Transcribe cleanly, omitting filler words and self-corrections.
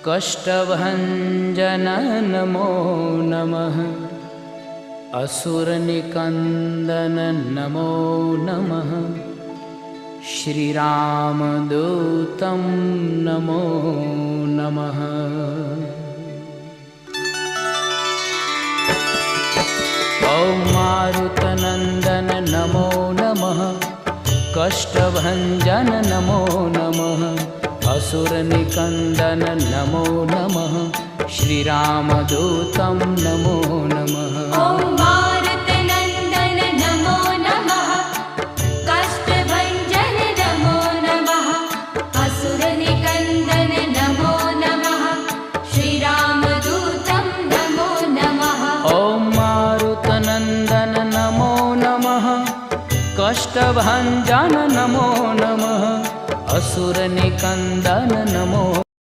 कष्टभञ्जन नमो नमः। असुरनिकन्दन नमो नमः। श्रीरामदूतं नमो नमः। ॐ मारुतनन्दन नमो नमः। कष्टभञ्जन नमो नमः। असुरनिकन्दन नमो नमः। श्रीरामदूतं नमो नमः। ॐ मारुतनन्दन नमो नमः। कष्टभञ्जन नमो नमः। असुरनिकन्दन नमो नमः। श्रीरामदूतं नमो नमः। ॐ मारुतनन्दन नमो नमः। कष्टभञ्जन नमो नमः। असुरनिकन्दन नमो